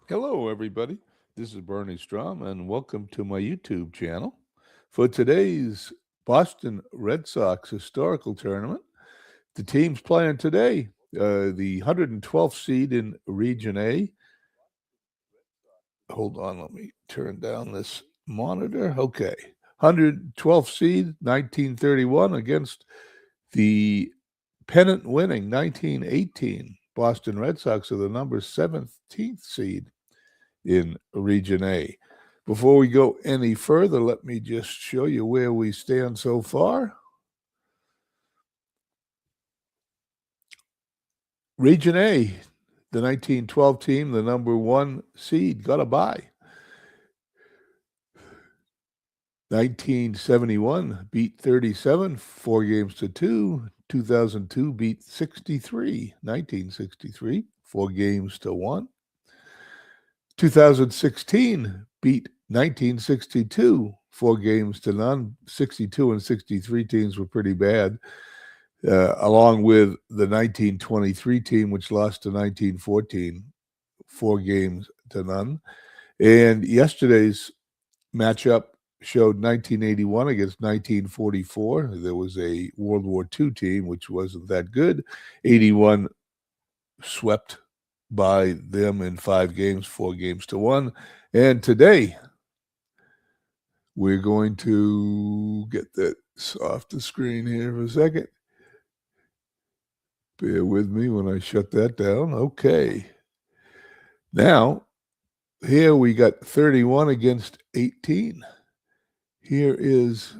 Hello, everybody. This is Bernie Strom, and welcome to my YouTube channel. For today's Boston Red Sox historical tournament, the teams playing today, the 112th seed in Region A. Hold on, let me turn down this monitor. Okay. 112th seed, 1931, against the pennant winning 1918 Boston Red Sox are the number 17th seed in Region A. Before we go any further, let me just show you where we stand so far. Region A, the 1912 team, the number 1 seed, got a bye. 1971 beat 37, 4 games to 2. 2002 beat 63, 1963, 4 games to 1. 2016 beat 1962, 4 games to none. 62 and 63 teams were pretty bad, along with the 1923 team, which lost to 1914, 4 games to none. And yesterday's matchup showed 1981 against 1944. There was a World War II team, which wasn't that good. 81 swept by them in 5 games, 4 games to 1. And today, we're going to get that off the screen here for a second. Bear with me when I shut that down. Okay. Now, here we got 31 against 18. Here is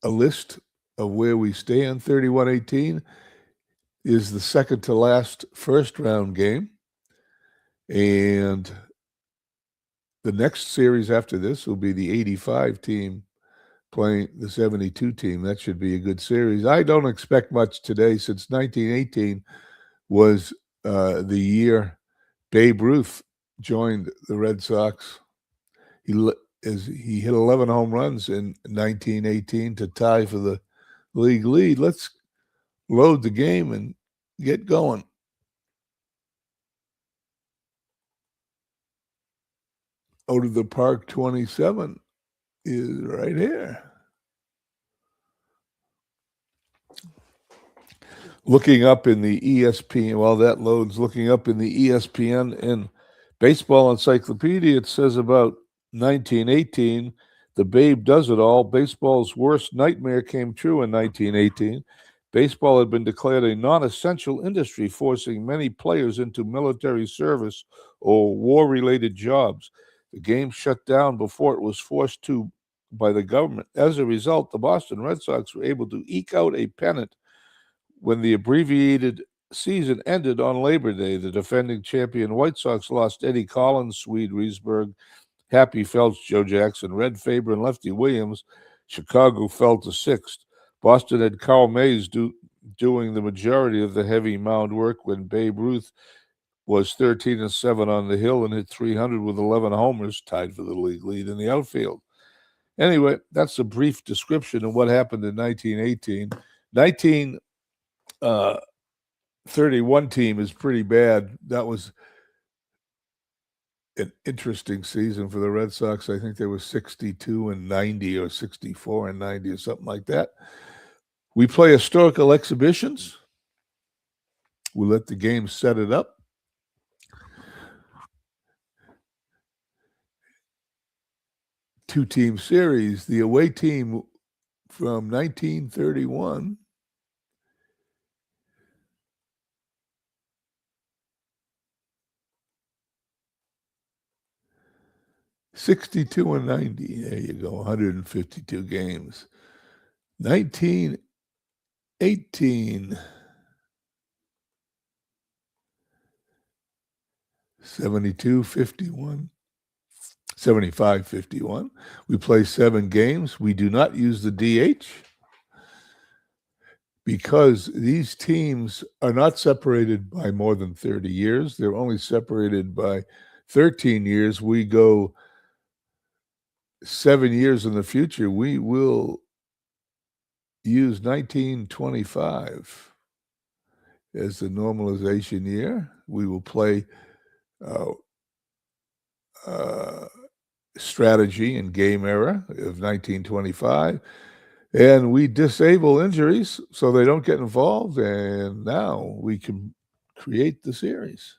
a list of where we stand. 31-18 is the second to last first round game. And the next series after this will be the 85 team playing the 72 team. That should be a good series. I don't expect much today since 1918 was the year Babe Ruth joined the Red Sox. He hit 11 home runs in 1918 to tie for the league lead. Let's load the game and get going. Out of the Park 27 is right here. Looking up in the ESPN, while that loads, looking up in the ESPN and Baseball Encyclopedia, it says about 1918, the Babe does it all. Baseball's worst nightmare came true in 1918. Baseball had been declared a non-essential industry, forcing many players into military service or war-related jobs. The game shut down before it was forced to by the government. As a result, the Boston Red Sox were able to eke out a pennant when the abbreviated season ended on Labor Day. The defending champion White Sox lost Eddie Collins, Swede Riesberg, Happy Felts, Joe Jackson, Red Faber, and Lefty Williams. Chicago fell to 6th. Boston had Carl Mays doing the majority of the heavy mound work when Babe Ruth was 13-7 on the hill and hit 300 with 11 homers, tied for the league lead in the outfield. Anyway, that's a brief description of what happened in 1918. 1931 team is pretty bad. That was an interesting season for the Red Sox. I think they were 62-90 or 64-90 or something like that. We play historical exhibitions. We let the game set it up. Two-team series. The away team from 1931 62-90. There you go, 152 games. 1918, 72-51, 75-51. We play 7 games. We do not use the DH because these teams are not separated by more than 30 years. They're only separated by 13 years. We go 7 years in the future. We will use 1925 as the normalization year. We will play strategy and game era of 1925. And we disable injuries so they don't get involved. And now we can create the series.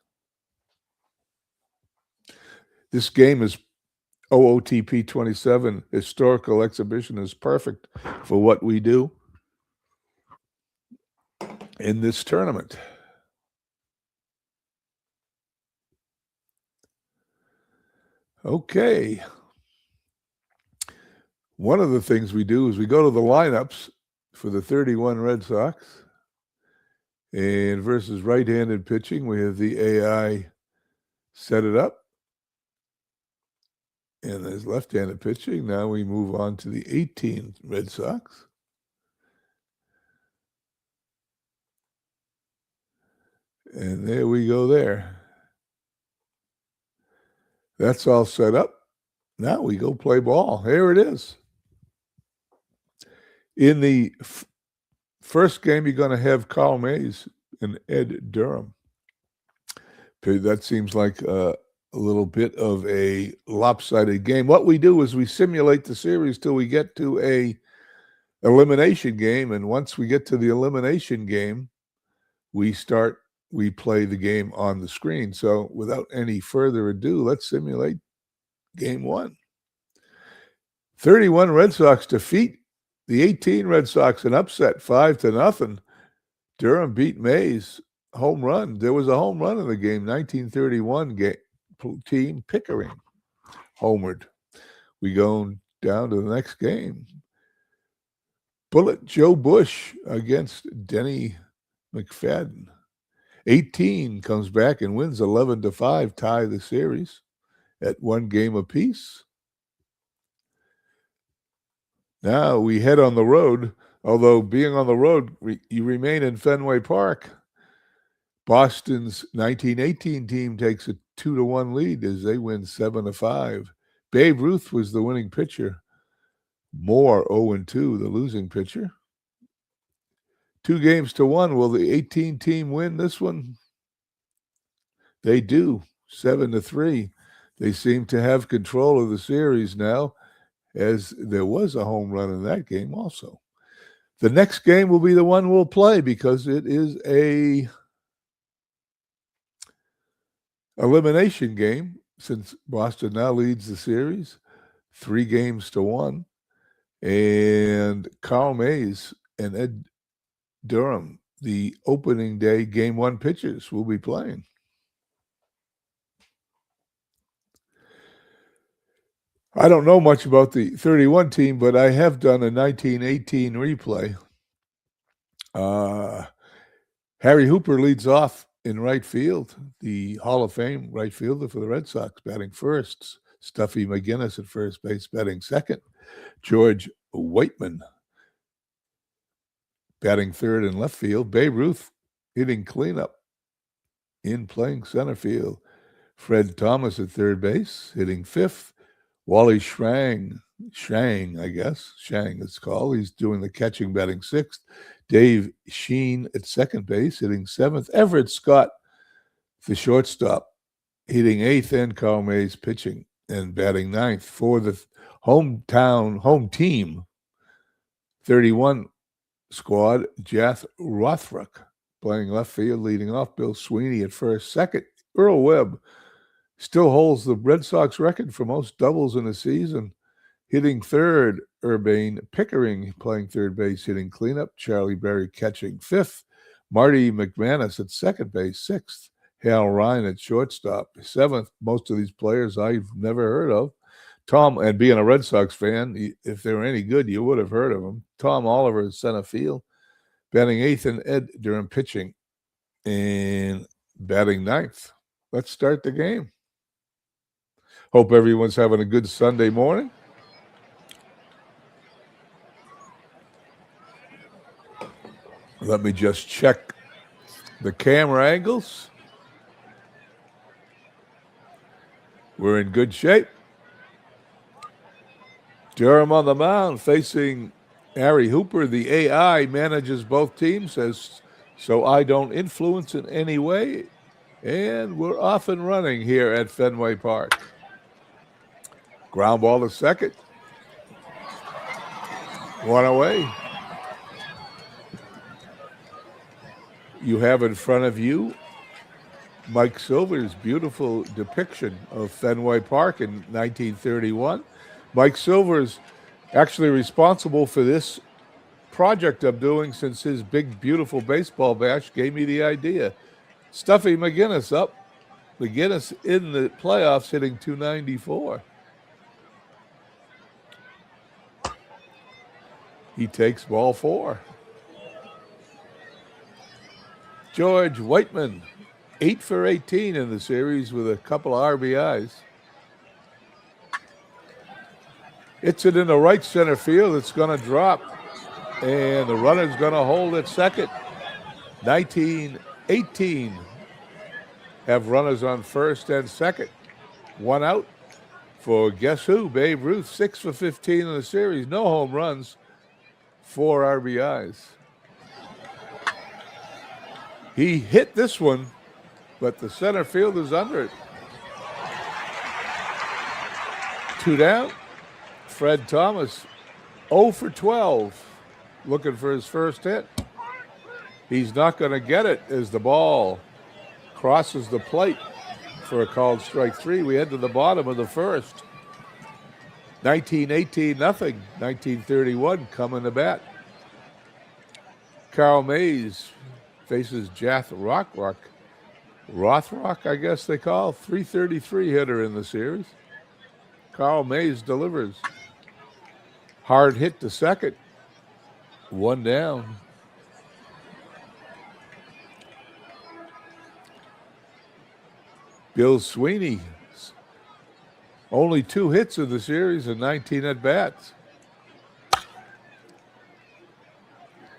This game is OOTP27 historical exhibition is perfect for what we do in this tournament. Okay. One of the things we do is we go to the lineups for the 31 Red Sox. And versus right-handed pitching, we have the AI set it up. And there's left-handed pitching. Now we move on to the 18 Red Sox. And there we go there. That's all set up. Now we go play ball. Here it is. In the first game, you're going to have Carl Mays and Ed Durham. That seems like a little bit of a lopsided game. What we do is we simulate the series till we get to a elimination game. And once we get to the elimination game, we play the game on the screen. So without any further ado, let's simulate game one. 31 Red Sox defeat the 18 Red Sox, an upset 5-0. Durham beat Mays, home run. There was a home run in the game, 1931 team Pickering homered. We go down to the next game. Bullet Joe Bush against Denny McFadden. 18 comes back and wins 11-5, tie the series at one game apiece. Now we head on the road, although being on the road, you remain in Fenway Park. Boston's 1918 team takes a 2-1 lead as they win 7-5. Babe Ruth was the winning pitcher. Moore 0-2, the losing pitcher. 2-1. Will the 18 team win this one? They do, 7-3. They seem to have control of the series now, as there was a home run in that game also. The next game will be the one we'll play because it is a elimination game since Boston now leads the series 3-1. And Carl Mays and Ed Durham, the opening day game one pitchers, will be playing. I don't know much about the 31 team, but I have done a 1918 replay. Harry Hooper leads off in right field, the Hall of Fame right fielder for the Red Sox, batting first. Stuffy McGinnis at first base, batting second. George Whiteman batting third in left field. Babe Ruth hitting cleanup in playing center field. Fred Thomas at third base, hitting fifth. Wally Schang, I guess. Schang it's called. He's doing the catching, batting sixth. Dave Sheen at second base, hitting seventh. Everett Scott, the shortstop, hitting eighth, and Carl Mays pitching and batting ninth for the home team. 31 squad, Jath Rothruck playing left field, leading off. Bill Sweeney at first. Second, Earl Webb still holds the Red Sox record for most doubles in a season. Hitting third, Urbane Pickering playing third base, hitting cleanup. Charlie Berry catching fifth. Marty McManus at second base, sixth. Hal Ryan at shortstop, seventh. Most of these players I've never heard of. Tom, and being a Red Sox fan, if they were any good, you would have heard of them. Tom Oliver at center field, batting eighth, and Ed Durham pitching and batting ninth. Let's start the game. Hope everyone's having a good Sunday morning. Let me just check the camera angles. We're in good shape. Durham on the mound facing Harry Hooper. The AI manages both teams, has so I don't influence in any way. And we're off and running here at Fenway Park. Ground ball to second. One away. You have in front of you Mike Silver's beautiful depiction of Fenway Park in 1931. Mike Silver's actually responsible for this project I'm doing since his big, beautiful baseball bash gave me the idea. Stuffy McGinnis up. McGinnis in the playoffs hitting .294. He takes ball 4. George Whiteman, 8 for 18 in the series with a couple of RBIs. It's it in the right center field. It's going to drop. And the runner's going to hold at second. 1918 have runners on first and second. 1 out for guess who? Babe Ruth, 6 for 15 in the series. No home runs, 4 RBIs. He hit this one, but the center fielder's under it. 2 down. Fred Thomas, 0 for 12, looking for his first hit. He's not going to get it as the ball crosses the plate for a called strike 3. We head to the bottom of the first. 1918 nothing. 1931 coming to bat. Carl Mays faces Jath Rothrock, I guess they call. 333 hitter in the series. Carl Mays delivers. Hard hit to second. 1 down. Bill Sweeney, only 2 hits in the series and 19 at-bats.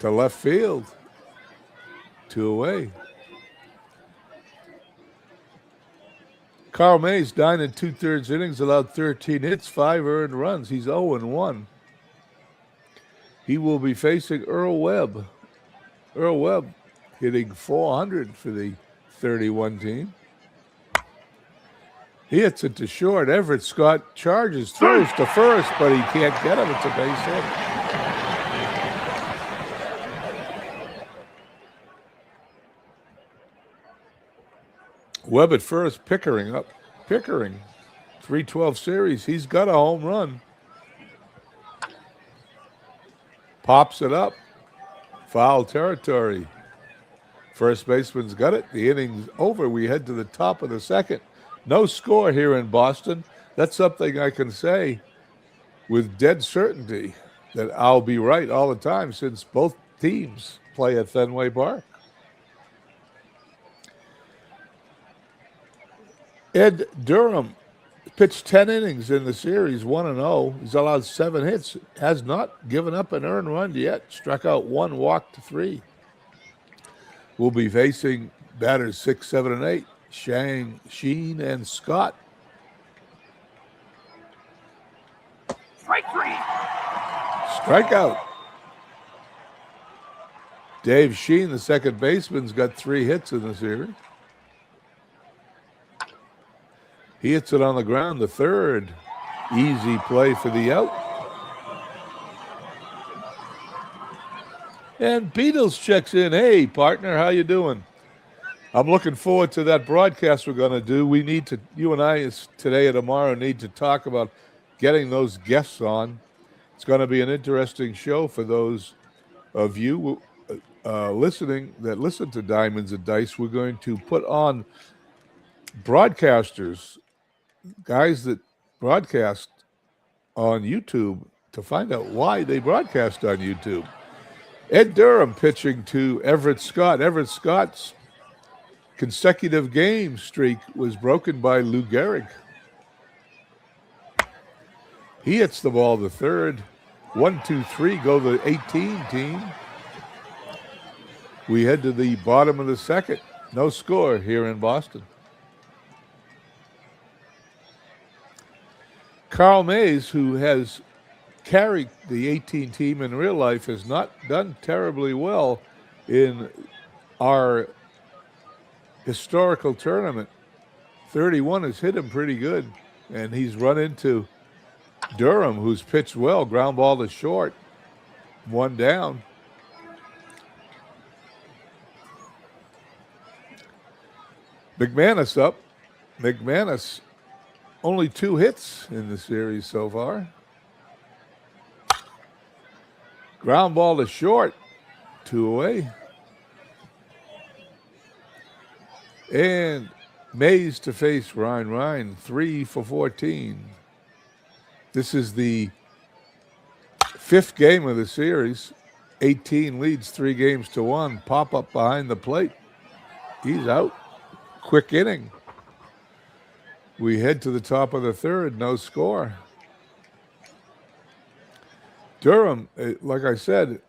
To left field. 2 away. Carl Mays, 9 2/3 innings, allowed 13 hits, 5 earned runs. He's 0-1. He will be facing Earl Webb. Earl Webb hitting .400 for the 31 team. He hits it to short. Everett Scott charges, throws to first, but he can't get him. It's a base hit. Webb at first, Pickering up. Pickering, 312 series. He's got a home run. Pops it up. Foul territory. First baseman's got it. The inning's over. We head to the top of the second. No score here in Boston. That's something I can say with dead certainty that I'll be right all the time since both teams play at Fenway Park. Ed Durham pitched 10 innings in the series, 1-0. He's allowed 7 hits, has not given up an earned run yet, struck out 1, walked 3. We'll be facing batters 6, 7, and 8. Shang, Sheen, and Scott. Strike 3. Strikeout. Dave Sheen, the second baseman's got 3 hits in the series. He hits it on the ground, the third. Easy play for the out. And Beatles checks in. Hey, partner, how you doing? I'm looking forward to that broadcast we're going to do. We need to, you and I today or tomorrow need to talk about getting those guests on. It's going to be an interesting show for those of you listening that listen to Diamonds and Dice. We're going to put on broadcasters, guys that broadcast on YouTube, to find out why they broadcast on YouTube. Ed Durham pitching to Everett Scott. Everett Scott's consecutive game streak was broken by Lou Gehrig. He hits the ball to third. 1, 2, 3 go the 18 team. We head to the bottom of the second. No score here in Boston. Carl Mays, who has carried the 18 team in real life, has not done terribly well in our historical tournament, 31 has hit him pretty good, and he's run into Durham, who's pitched well. Ground ball to short, 1 down. McManus up. McManus only 2 hits in the series so far. Ground ball to short, 2 away. And Mays to face Ryan, 3 for 14. This is the 5th game of the series. 18 leads 3 games to 1. Pop up behind the plate. He's out. Quick inning. We head to the top of the 3rd, no score. Durham, like I said,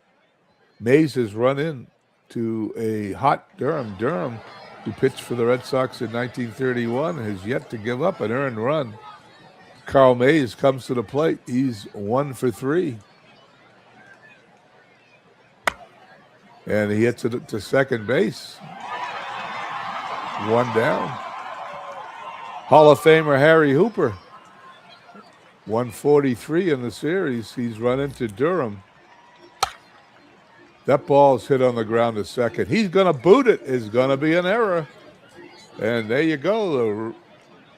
Mays has run in to a hot Durham. Durham, who pitched for the Red Sox in 1931, has yet to give up an earned run. Carl Mays comes to the plate. He's 1 for 3. And he hits it to second base. 1 down. Hall of Famer Harry Hooper, 143 in the series. He's run into Durham. That ball's hit on the ground to second. He's going to boot it. It's going to be an error. And there you go. The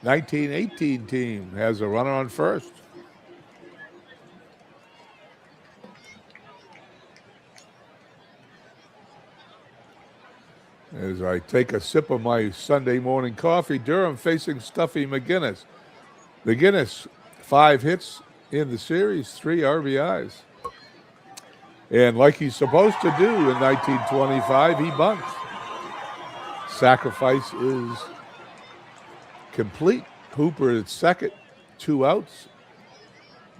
1918 team has a runner on first. As I take a sip of my Sunday morning coffee, Durham facing Stuffy McGinnis. McGinnis, 5 hits in the series, 3 RBIs. And like he's supposed to do in 1925, he bunts. Sacrifice is complete. Hooper at second, 2 outs.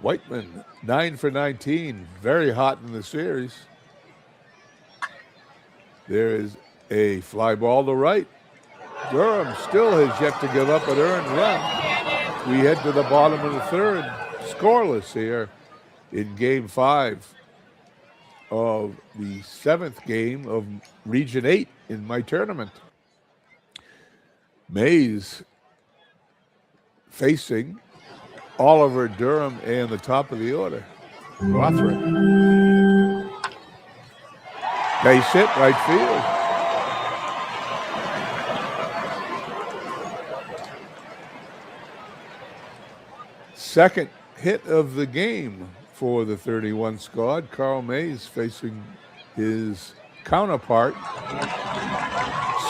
Whiteman, 9 for 19, very hot in the series. There is a fly ball to right. Durham still has yet to give up an earned run. We head to the bottom of the 3rd, scoreless here in Game 5 of the 7th game of Region 8 in my tournament. Mays facing Oliver, Durham, and the top of the order, Rothrick. Base hit, right field. Second hit of the game for the 31 squad. Carl Mays facing his counterpart.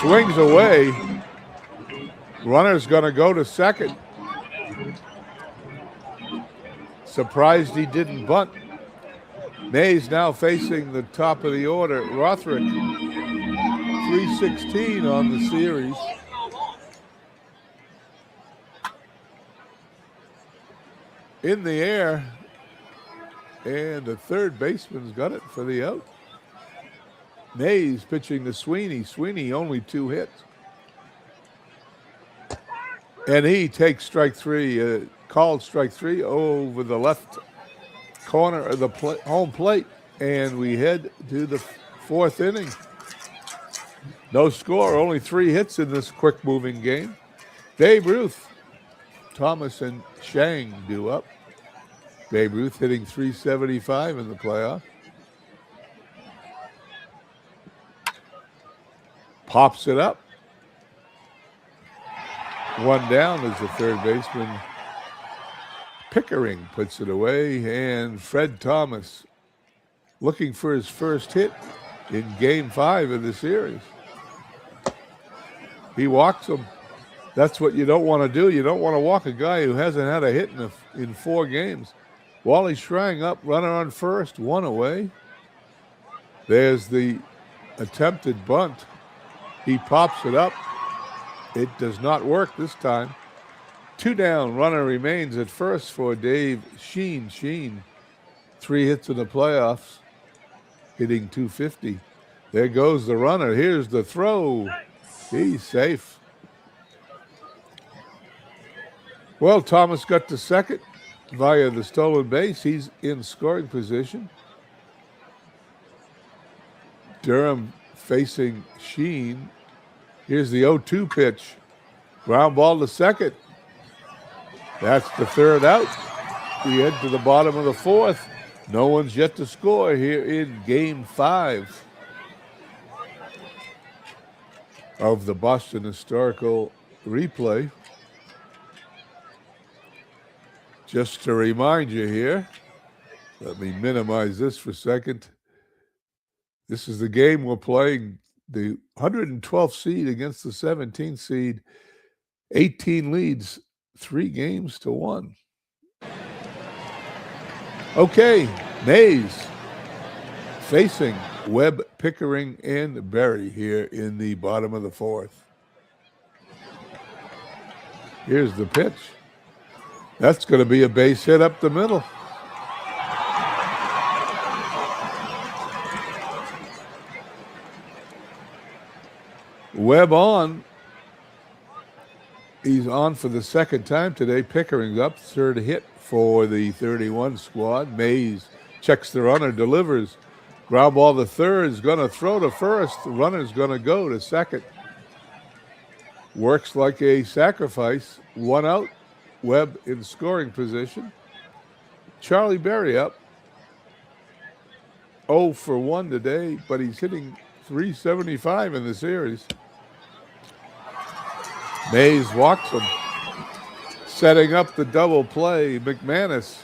Swings away. Runner's going to go to second. Surprised he didn't bunt. Mays now facing the top of the order. Rothrick, 316 on the series. In the air, and the third baseman's got it for the out. Mays pitching to Sweeney. Sweeney only 2 hits. And he takes strike 3, called strike 3 over the left corner of the home plate. And we head to the 4th inning. No score, only 3 hits in this quick-moving game. Babe Ruth, Thomas and Shang do up. Babe Ruth hitting 375 in the playoff. Pops it up. 1 down as the third baseman Pickering puts it away. And Fred Thomas looking for his first hit in Game 5 of the series. He walks him. That's what you don't want to do. You don't want to walk a guy who hasn't had a hit in 4 games. Wally Schrang up, runner on first, 1 away. There's the attempted bunt. He pops it up. It does not work this time. 2 down, runner remains at first for Dave Sheen. 3 hits in the playoffs, hitting 250. There goes the runner. Here's the throw. He's safe. Well, Thomas got to second via the stolen base. He's in scoring position. Durham facing Sheen. Here's the 0-2 pitch. Ground ball to second. That's the third out. We head to the bottom of the fourth. No one's yet to score here in Game 5 of the Boston Historical Replay. Just to remind you here, let me minimize this for a second. This is the game we're playing, the 112th seed against the 17th seed. 18 leads, 3-1. Okay, Mays facing Webb, Pickering, and Berry here in the bottom of the fourth. Here's the pitch. That's going to be a base hit up the middle. Webb on. He's on for the second time today. Pickering's up, third hit for the 31 squad. Mays checks the runner, delivers. Ground ball to third, is going to throw to first. The runner's going to go to second. Works like a sacrifice. One out. Webb in scoring position. Charlie Berry up. 0 for 1 today, but he's hitting .375 in the series. Mays walks him. Setting up the double play. McManus,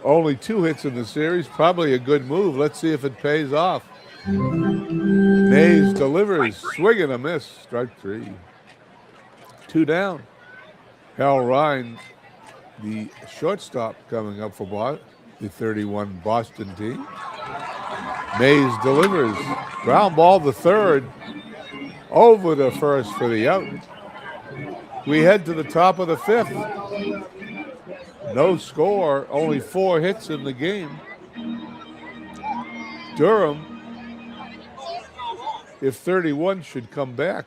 only 2 hits in the series. Probably a good move. Let's see if it pays off. Mays delivers. Swing and a miss. Strike 3. 2 down. Hal Ryan, the shortstop, coming up for the 31 Boston team. Mays delivers. Ground ball to third. Over to first for the out. We head to the top of the fifth. No score, only 4 hits in the game. Durham, if 31 should come back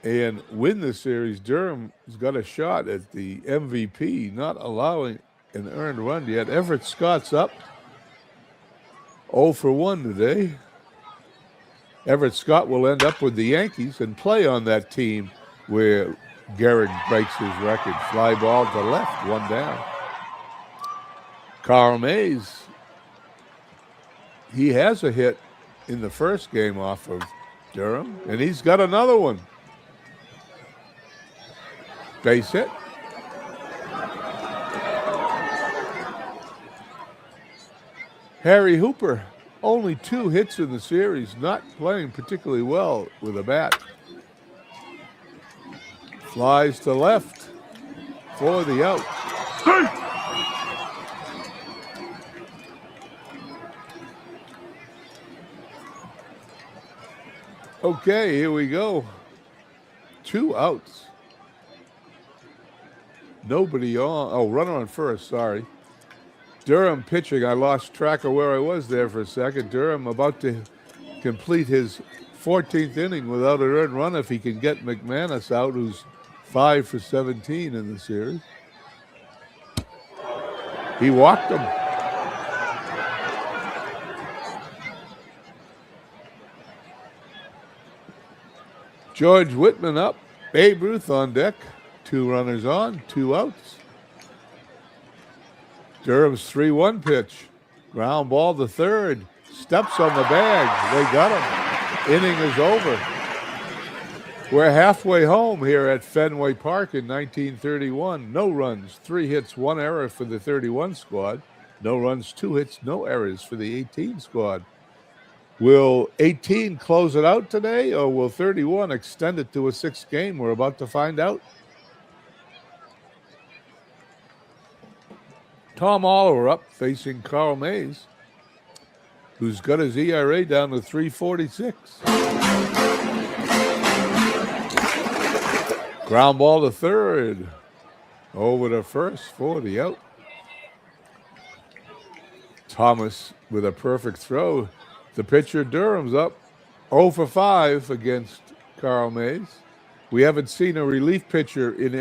and win the series, Durham's got a shot at the MVP, not allowing an earned run yet. Everett Scott's up. 0 for 1 today. Everett Scott will end up with the Yankees and play on that team where Gehrig breaks his record. Fly ball to left, 1 down. Carl Mays, he has a hit in the first game off of Durham, and he's got another one. Base hit. Harry Hooper, only 2 hits in the series, not playing particularly well with a bat. Flies to left for the out. Okay, here we go. 2 outs. Nobody on. Oh, runner on first, sorry. Durham pitching. I lost track of where I was there for a second. Durham about to complete his 14th inning without an earned run if he can get McManus out, who's 5 for 17 in the series. He walked him. George Whitman up. Babe Ruth on deck. 2 runners on, 2 outs. Durham's 3-1 pitch. Ground ball to third. Steps on the bag. They got him. Inning is over. We're halfway home here at Fenway Park in 1931. No runs, 3 hits, 1 error for the 31 squad. No runs, 2 hits, no errors for the 18 squad. Will 18 close it out today, or will 31 extend it to a 6th game? We're about to find out. Tom Oliver up facing Carl Mays, who's got his ERA down to 3.46. Ground ball to third. Over to first for the out. Thomas with a perfect throw. The pitcher, Durham's up 0 for 5 against Carl Mays. We haven't seen a relief pitcher in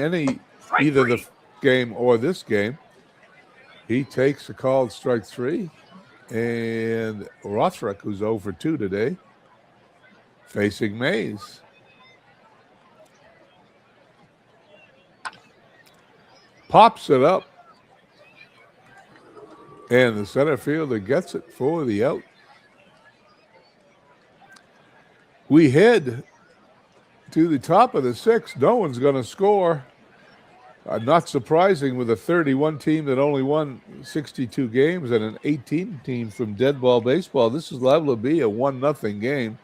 either the game or this game. He takes a called strike 3. And Rothrock, who's 0 for 2 today. facing Mays. Pops it up. And the center fielder gets it for the out. We head to the top of the sixth. No one's going to score. Not surprising with a 31 team that only won 62 games and an 18 team from dead ball baseball. This is liable to be a 1-0 game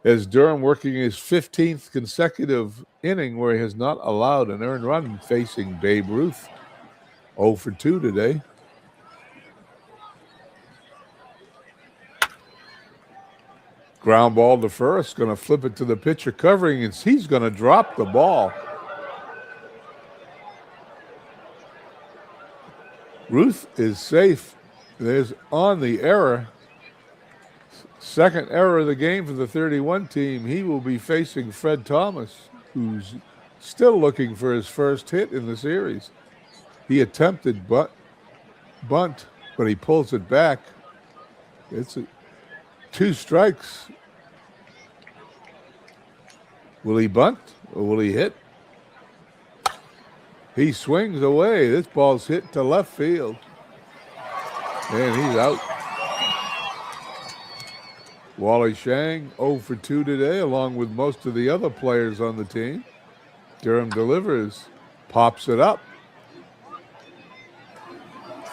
as Durham working his 15th consecutive inning where he has not allowed an earned run facing Babe Ruth. 0 for 2 today. Ground ball to first, going to flip it to the pitcher covering, and he's going to drop the ball. Ruth is safe. There's on the error. Second error of the game for the 31 team. He will be facing Fred Thomas, who's still looking for his first hit in the series. He attempted bunt, but he pulls it back. It's 2 strikes. Will he bunt or will he hit? He swings away. This ball's hit to left field. And he's out. Wally Shang 0 for 2 today, along with most of the other players on the team. Durham delivers, pops it up.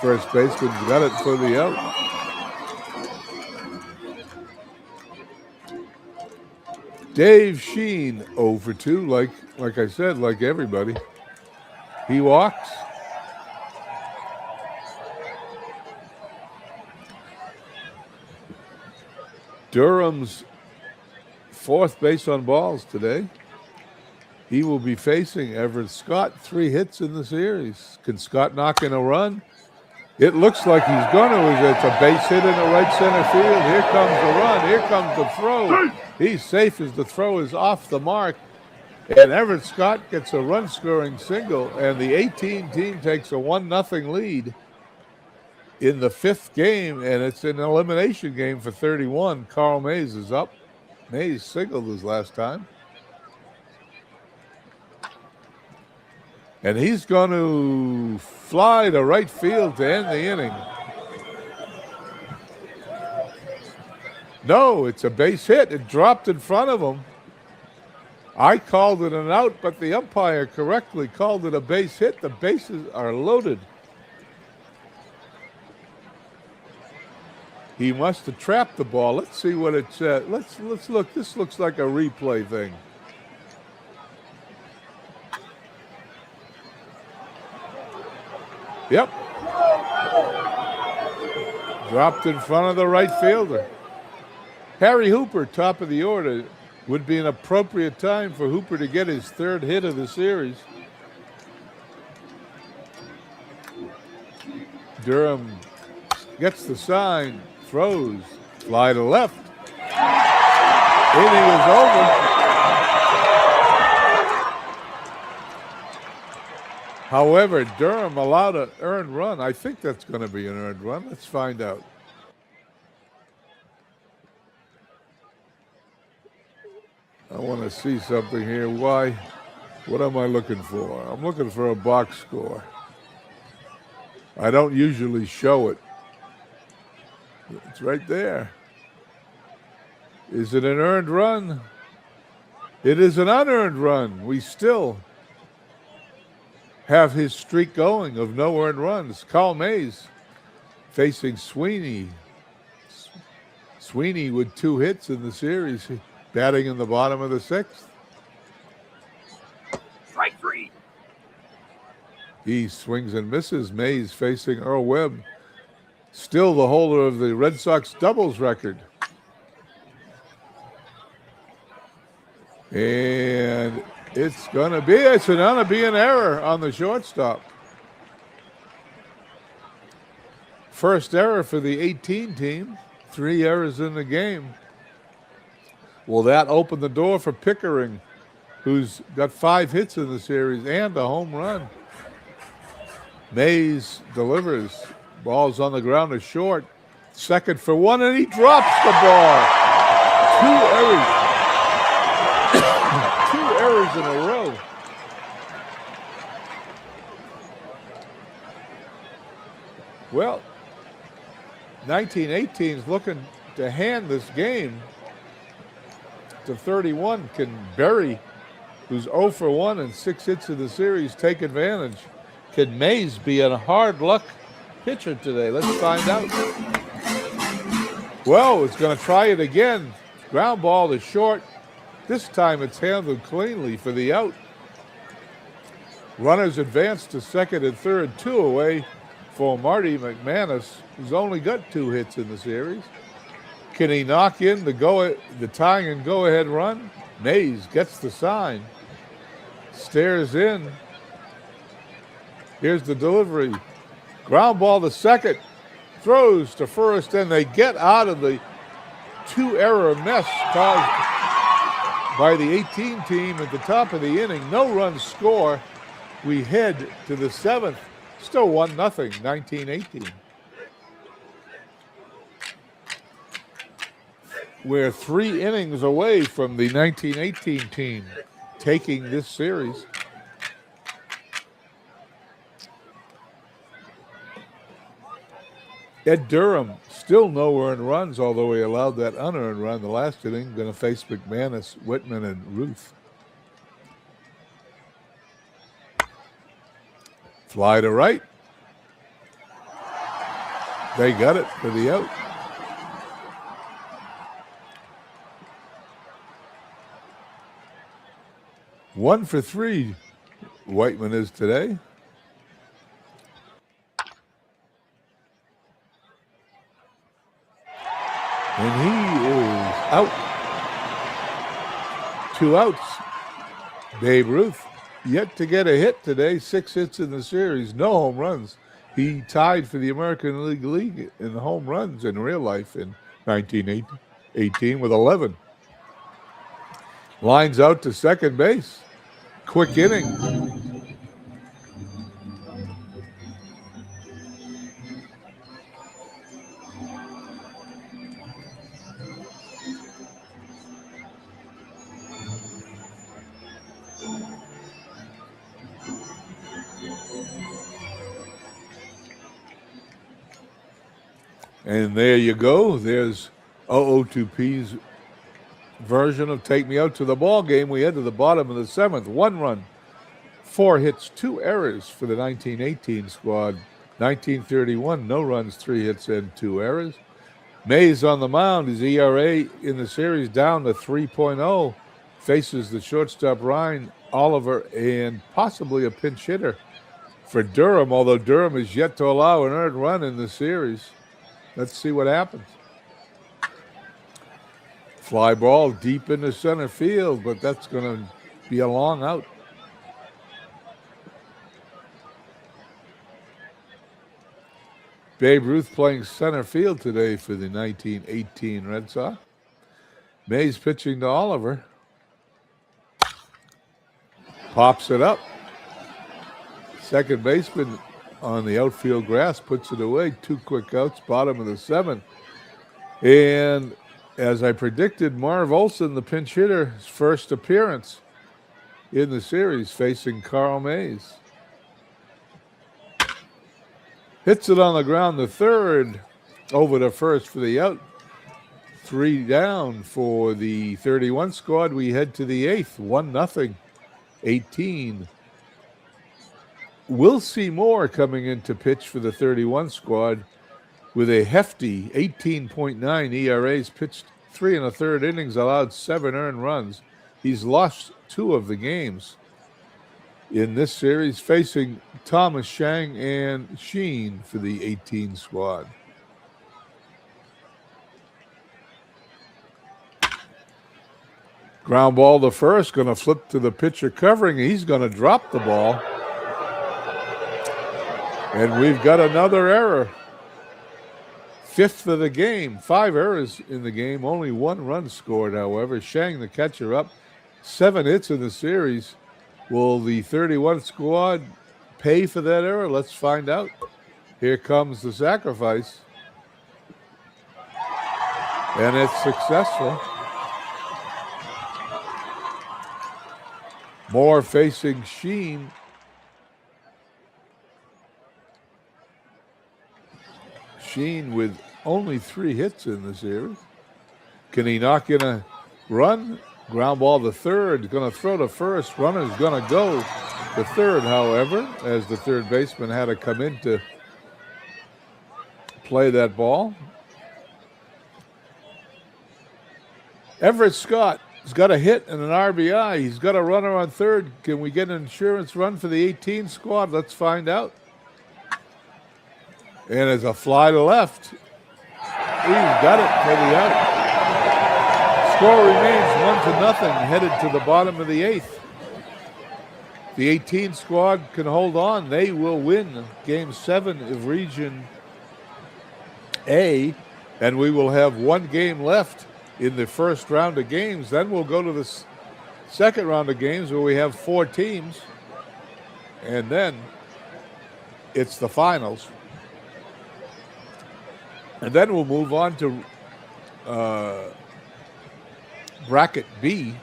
First baseman's got it for the out. Dave Sheen 0 for 2, like I said, like everybody. He walks. Durham's 4th base on balls today. He will be facing Everett Scott. 3 hits in the series. Can Scott knock in a run? It looks like he's going to. It's a base hit in the right center field. Here comes the run. Here comes the throw. He's safe as the throw is off the mark. And Everett Scott gets a run-scoring single, and the 18 team takes a 1-0 lead in the 5th game, and it's an elimination game for 31. Carl Mays is up. Mays singled his last time. And he's going to fly to right field to end the inning. No, it's a base hit. It dropped in front of him. I called it an out, but the umpire correctly called it a base hit. The bases are loaded. He must have trapped the ball. Let's see what it said. Let's look. This looks like a replay thing. Yep. Dropped in front of the right fielder. Harry Hooper, top of the order. Would be an appropriate time for Hooper to get his 3rd hit of the series. Durham gets the sign, throws, fly to left. Inning is over. However, Durham allowed an earned run. I think that's going to be an earned run. Let's find out. I want to see something here. Why? What am I looking for? I'm looking for a box score. I don't usually show it. It's right there. Is it an earned run? It is an unearned run. We still have his streak going of no earned runs. Carl Mays facing Sweeney. Sweeney with 2 hits in the series. Batting in the bottom of the 6th. Strike 3. He swings and misses. Mays facing Earl Webb. Still the holder of the Red Sox doubles record. And it's going to be an error on the shortstop. First error for the 18 team. 3 errors in the game. Will that open the door for Pickering, who's got 5 hits in the series and a home run? Mays delivers. Ball's on the ground to short. 2nd for 1, and he drops the ball. 2 errors. errors in a row. Well, 1918 is looking to hand this game to 31. Can Berry, who's 0 for 1 and 6 hits in the series, take advantage? Can Mays be a hard luck pitcher today? Let's find out. Well, it's going to try it again. Ground ball to short. This time it's handled cleanly for the out. Runners advance to second and third, 2 away for Marty McManus, who's only got 2 hits in the series. Can he knock in the tying and go-ahead run? Mays gets the sign. Stares in. Here's the delivery. Ground ball to second. Throws to first, and they get out of the 2-error mess caused by the 18 team at the top of the inning. No runs score. We head to the 7th. Still 1-0, 1918. We're 3 innings away from the 1918 team taking this series. Ed Durham, still no earned runs, although he allowed that unearned run the last inning. Going to face McManus, Whitman, and Ruth. Fly to right. They got it for the out. One for 3, Whiteman is today. And he is out. 2 outs. Babe Ruth yet to get a hit today. 6 hits in the series. No home runs. He tied for the American League in home runs in real life in 1918 with 11. Lines out to second base. Quick inning. And there you go. There's OOTP's version of Take Me Out to the Ball Game. We head to the bottom of the 7th. 1 run, 4 hits, 2 errors for the 1918 squad. 1931, no runs, 3 hits, and 2 errors. Mays on the mound. His ERA in the series down to 3.0. Faces the shortstop Ryan Oliver and possibly a pinch hitter for Durham, although Durham is yet to allow an earned run in the series. Let's see what happens. Fly ball deep into center field, but that's going to be a long out. Babe Ruth playing center field today for the 1918 Red Sox. Mays pitching to Oliver. Pops it up. Second baseman on the outfield grass puts it away. 2 quick outs, bottom of the 7th. And as I predicted, Marv Olson, the pinch hitter, his first appearance in the series facing Carl Mays. Hits it on the ground to third, over to first for the out. 3 down for the 31 squad. We head to the 8th, 1-0, 18. We'll see more coming into pitch for the 31 squad with a hefty 18.9 ERAs, pitched 3 1/3 innings, allowed 7 earned runs. He's lost 2 of the games in this series, facing Thomas, Shang, and Sheen for the 18 squad. Ground ball to first, going to flip to the pitcher covering. He's going to drop the ball. And we've got another error. 5th of the game. 5 errors in the game. Only 1 run scored, however. Shang, the catcher, up. 7 hits in the series. Will the 31 squad pay for that error? Let's find out. Here comes the sacrifice. And it's successful. Moore facing Sheen. Sheen with only 3 hits in the series. Can he knock in a run? Ground ball to third. Going to throw to first. Runner's going to go to third, however, as the third baseman had to come in to play that ball. Everett Scott has got a hit and an RBI. He's got a runner on third. Can we get an insurance run for the 18 squad? Let's find out. And as a fly to left, he's got it for the out. Score remains 1-0, headed to the bottom of the 8th. The 18 squad can hold on. They will win Game 7 of Region A, and we will have 1 game left in the first round of games. Then we'll go to the second round of games where we have 4 teams, and then it's the finals. And then we'll move on to Bracket B,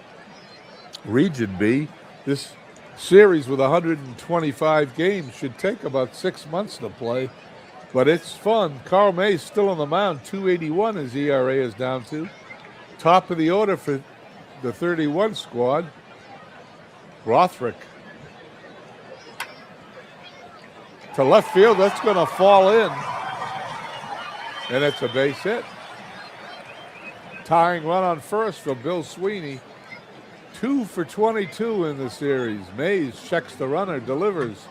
Region B. This series with 125 games should take about 6 months to play, but it's fun. Carl May's still on the mound, 281 his ERA is down to. Top of the order for the 31 squad, Rothrick. To left field, that's going to fall in. And it's a base hit. Tying run on first for Bill Sweeney. 2 for 22 in the series. Mays checks the runner, delivers.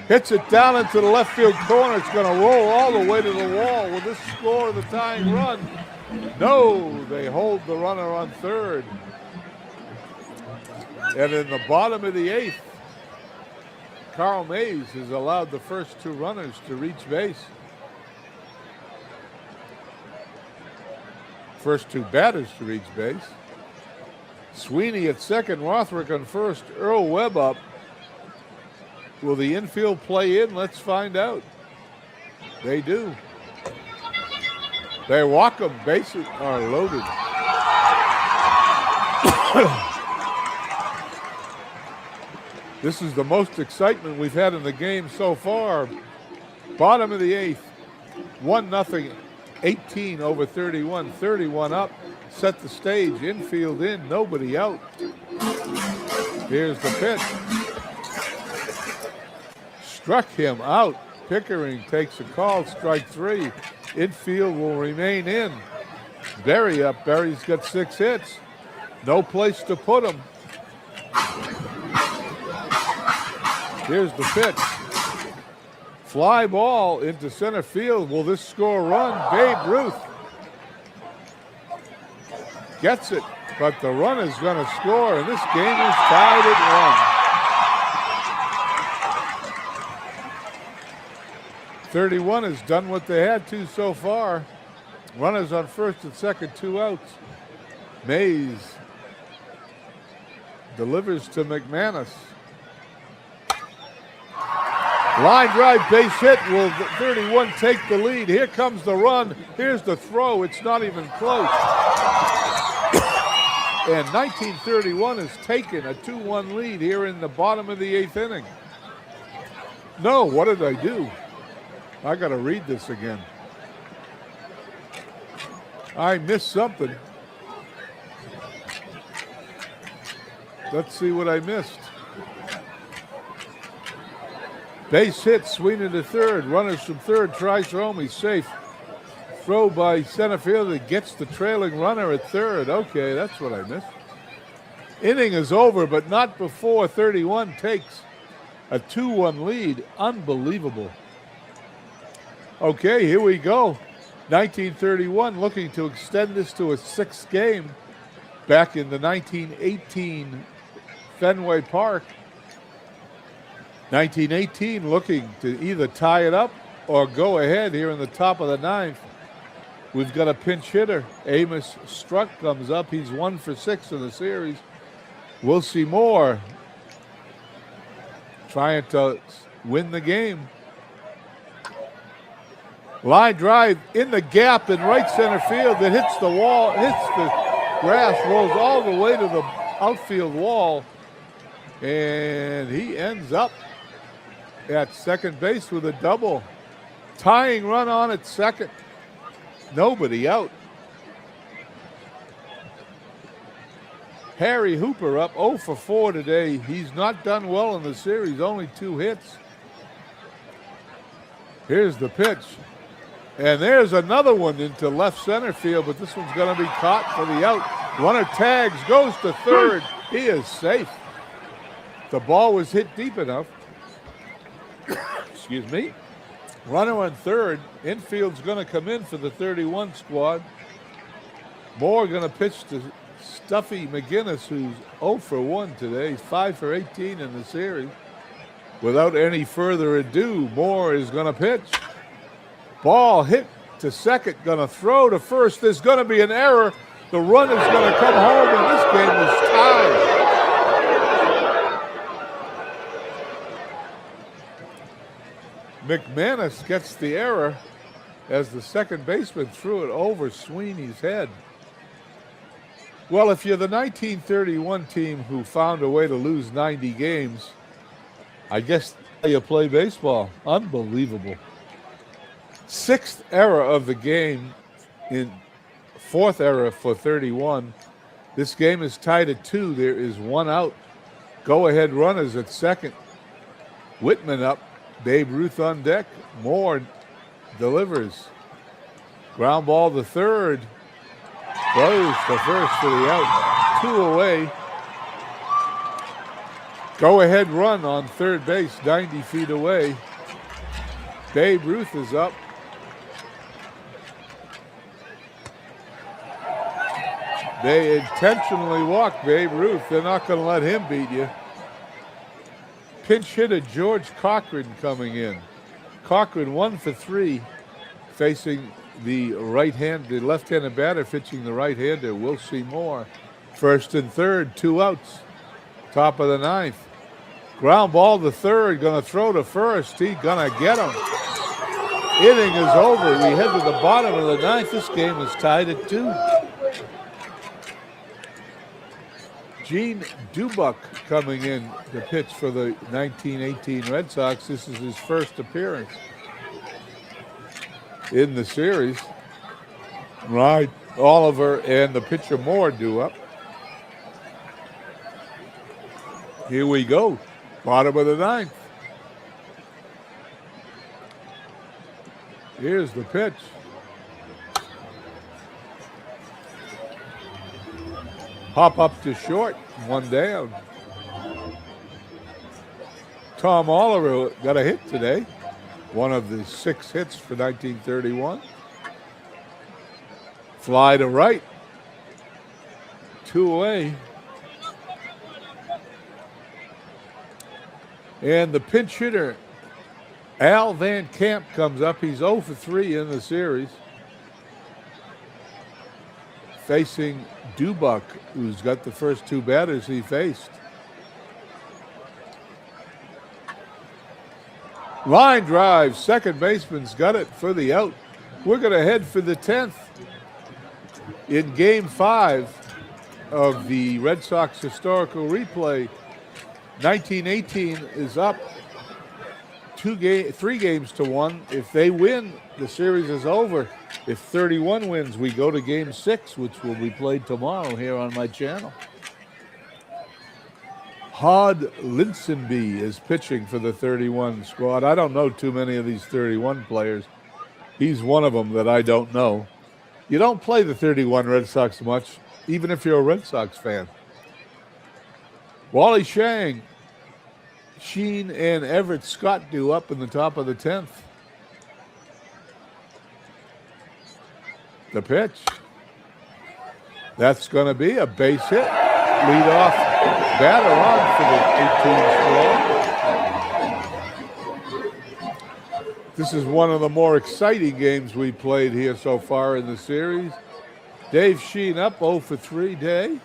Hits it down into the left field corner. It's going to roll all the way to the wall. Will this score the tying run? No, they hold the runner on third. And in the bottom of the 8th, Carl Mays has allowed the first 2 runners to reach base. First 2 batters to reach base. Sweeney at second, Rothrick on first, Earl Webb up. Will the infield play in? Let's find out. They do. They walk them. Bases are loaded. This is the most excitement we've had in the game so far. Bottom of the 8th, 1-0. 18 over 31, 31 up, set the stage, infield in, nobody out. Here's the pitch. Struck him out. Pickering takes a call, strike 3. Infield will remain in. Berry up. Berry's got 6 hits. No place to put him. Here's the pitch. Fly ball into center field. Will this score a run? Babe Ruth gets it, but the run is going to score, and this game is tied at 1. 31 has done what they had to so far. Runners on first and second, 2 outs. Mays delivers to McManus. Line drive, base hit. Will 31 take the lead? Here comes the run. Here's the throw. It's not even close. And 1931 has taken a 2-1 lead here in the bottom of the 8th inning. No, what did I do? I got to read this again. I missed something. Let's see what I missed. Base hit, Sweeney to third. Runners from third, tries home, he's safe. Throw by center fielder, gets the trailing runner at third. Okay, that's what I missed. Inning is over, but not before 31 takes a 2-1 lead. Unbelievable. Okay, here we go. 1931 looking to extend this to a 6th game back in the 1918 Fenway Park. 1918 looking to either tie it up or go ahead here in the top of the 9th. We've got a pinch hitter. Amos Struck comes up. He's 1 for 6 in the series. We'll see more. Trying to win the game. Line drive in the gap in right center field that hits the wall, hits the grass, rolls all the way to the outfield wall. And he ends up at second base with a double. Tying run on at second. Nobody out. Harry Hooper up 0 for 4 today. He's not done well in the series, only 2 hits. Here's the pitch. And there's another one into left center field, but this one's going to be caught for the out. Runner tags, goes to third. He is safe. The ball was hit deep enough. Excuse me. Runner on third. Infield's going to come in for the 31 squad. Moore going to pitch to Stuffy McGinnis, who's 0 for 1 today. He's 5 for 18 in the series. Without any further ado, Moore is going to pitch. Ball hit to second, going to throw to first. There's going to be an error. The run is going to come home, and this game is tied. McManus gets the error as the second baseman threw it over Sweeney's head. Well, if you're the 1931 team who found a way to lose 90 games, I guess you play baseball. Unbelievable. 6th error of the game, in 4th error for 31. This game is tied at 2. There is 1 out. Go-ahead runners at second. Whitman up. Babe Ruth on deck. Moore delivers. Ground ball to third. Goes to first for the out. 2 away. Go-ahead run on third base, 90 feet away. Babe Ruth is up. They intentionally walk Babe Ruth. They're not going to let him beat you. Pinch hitter George Cochran coming in. Cochran 1 for 3, facing the left-handed batter pitching the right-hander. We'll see more. First and third, 2 outs. Top of the 9th. Ground ball to third, going to throw to first. He's going to get him. Inning is over. We head to the bottom of the 9th. This game is tied at 2. Gene Dubuck coming in to pitch for the 1918 Red Sox. This is his first appearance in the series. Right, Oliver and the pitcher Moore do up. Here we go, bottom of the 9th. Here's the pitch. Hop up to short, 1 down. Tom Oliver got a hit today. One of the 6 hits for 1931. Fly to right. 2 away. And the pinch hitter, Al Van Camp, comes up. He's 0 for 3 in the series. Facing Dubuck, who's got the first 2 batters he faced. Line drive, second baseman's got it for the out. We're going to head for the 10th. In Game 5 of the Red Sox historical replay, 1918 is up 3 games to 1. If they win, the series is over. If 31 wins, we go to Game 6, which will be played tomorrow here on my channel. Hod Linsonby is pitching for the 31 squad. I don't know too many of these 31 players. He's one of them that I don't know. You don't play the 31 Red Sox much, even if you're a Red Sox fan. Wally Shang, Sheen, and Everett Scott do up in the top of the 10th. The pitch. That's going to be a base hit. Lead off batter on for the 18 squad. This is one of the more exciting games we played here so far in the series. Dave Sheen up 0 for 3 day.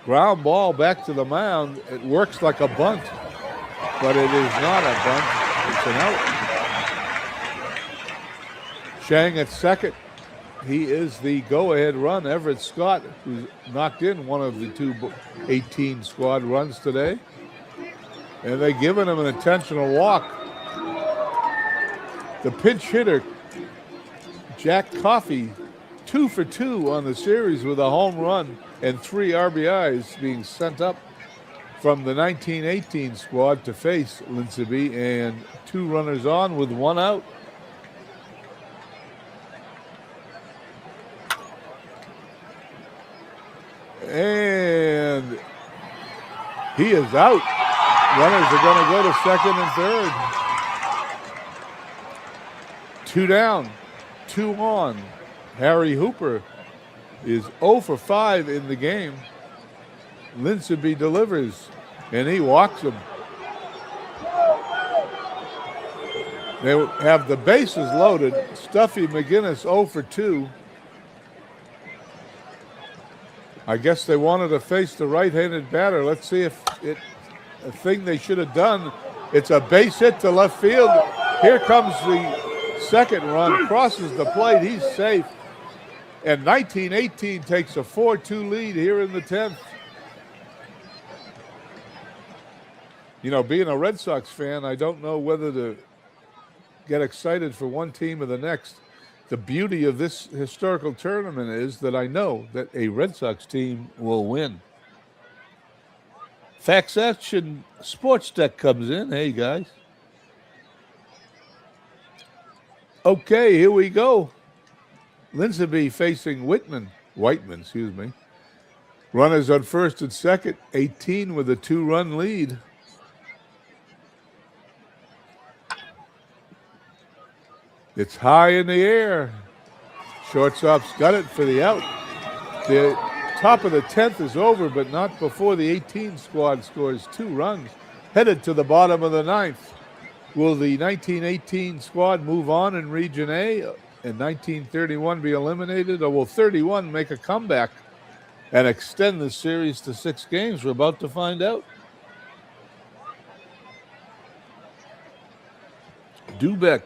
Ground ball back to the mound. It works like a bunt, but it is not a bunt. It's an out. Shang at second. he is the go-ahead run. Everett Scott, who's knocked in one of the two 18 squad runs today. And they've given him an intentional walk. The pinch hitter, Jack Coffey, 2 for 2 on the series with a home run and 3 RBIs, being sent up from the 1918 squad to face Linceby, and 2 runners on with 1 out. And he is out. Runners are going to go to second and third. 2 down, 2 on. Harry Hooper is 0 for 5 in the game. Linceby delivers, and he walks him. They have the bases loaded. Stuffy McGinnis 0 for 2. I guess they wanted to face the right-handed batter. Let's see if a thing they should have done. It's a base hit to left field. Here comes the second run, crosses the plate. He's safe. And 1918 takes a 4-2 lead here in the 10th. You know, being a Red Sox fan, I don't know whether to get excited for one team or the next. The beauty of this historical tournament is that I know that a Red Sox team will win. Fax Action Sports Deck comes in. Hey, guys. Okay, here we go. Linceby facing Whiteman, excuse me. Runners on first and second, 18 with a 2-run lead. It's high in the air. Shortstop's got it for the out. The top of the 10th is over, but not before the 18 squad scores 2 runs. Headed to the bottom of the 9th. Will the 1918 squad move on in Region A and 1931 be eliminated, or will 31 make a comeback and extend the series to 6 games? We're about to find out. Dubek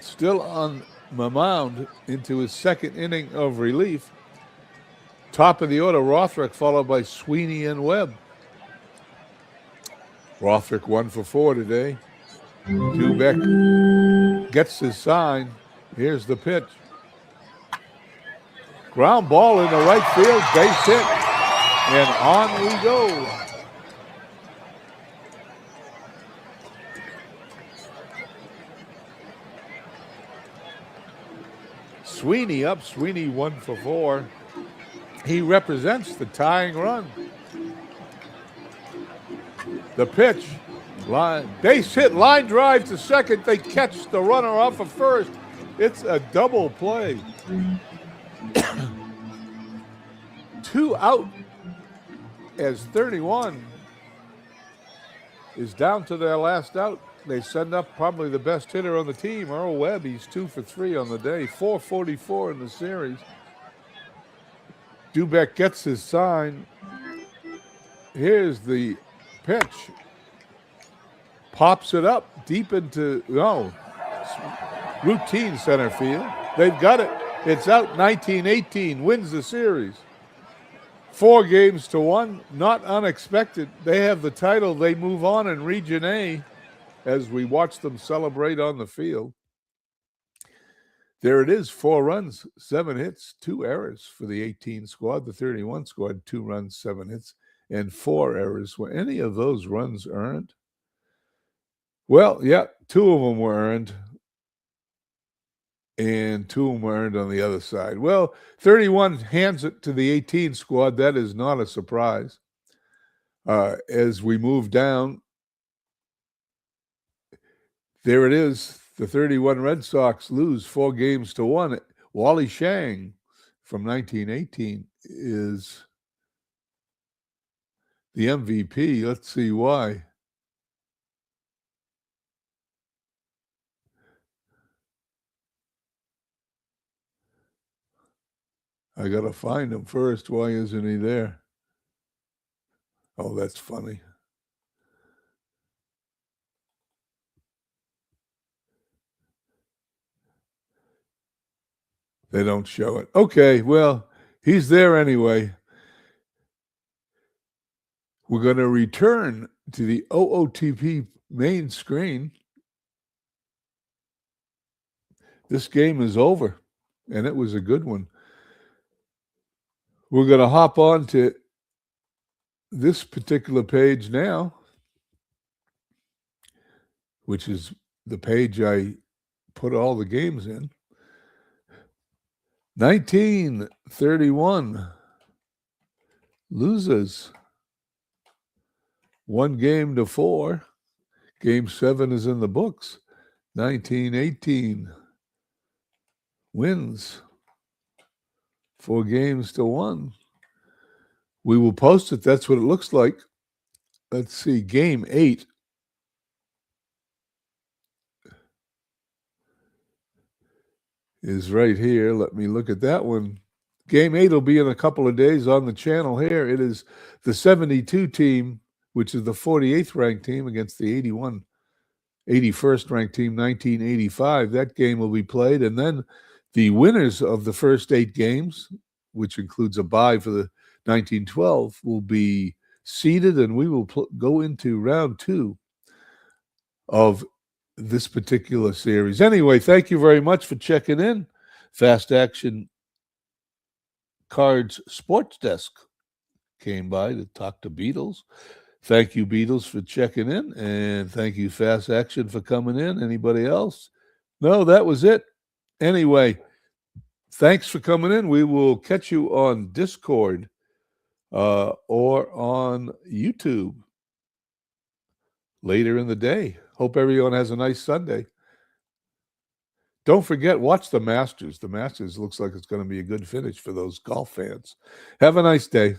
still on the mound into his second inning of relief. Top of the order, Rothrick, followed by Sweeney and Webb. Rothrick 1 for 4 today. Dubek gets his sign. Here's the pitch. Ground ball in the right field, base hit, and on we go. Sweeney up, Sweeney 1 for 4. He represents the tying run. The pitch, base hit, line drive to second. They catch the runner off of first. It's a double play. 2 out as 31 is down to their last out. They send up probably the best hitter on the team, Earl Webb. He's 2 for 3 on the day, 444 in the series. Dubek gets his sign. Here's the pitch. Pops it up deep into, routine center field. They've got it. It's out. 1918 wins the series. 4 games to 1, not unexpected. They have the title. They move on in Region A as we watch them celebrate on the field. There it is, 4 runs, 7 hits, 2 errors for the 18 squad. The 31 squad, 2 runs, 7 hits, and 4 errors. Were any of those runs earned? Well, yeah, 2 of them were earned, and 2 of them were earned on the other side. Well, 31 hands it to the 18 squad. That is not a surprise. As we move down, there it is. The 31 Red Sox lose 4 games to 1. Wally Shang from 1918 is the MVP. Let's see why. I got to find him first. Why isn't he there? Oh, that's funny. They don't show it. Okay, well, he's there anyway. We're going to return to the OOTP main screen. This game is over, and it was a good one. We're going to hop on to this particular page now, which is the page I put all the games in. 1931 loses 1-4. Game 7 is in the books. 1918 wins 4-1. We will post it. That's what it looks like. Let's see. Game 8 is right here. Let me look at that one. Game 8 will be in a couple of days on the channel here. It is the 72 team, which is the 48th ranked team, against the 81st ranked team, 1985. That game will be played. And then the winners of the first 8 games, which includes a bye for the 1912, will be seeded, and we will go into round 2 of this particular series. Anyway, thank you very much for checking in. Fast Action Cards Sports Desk came by to talk to Beatles. Thank you, Beatles, for checking in, and thank you, Fast Action, for coming in. Anybody else? No, that was it. Anyway, thanks for coming in. We will catch you on Discord or on YouTube later in the day. Hope everyone has a nice Sunday. Don't forget, watch the Masters. The Masters looks like it's going to be a good finish for those golf fans. Have a nice day.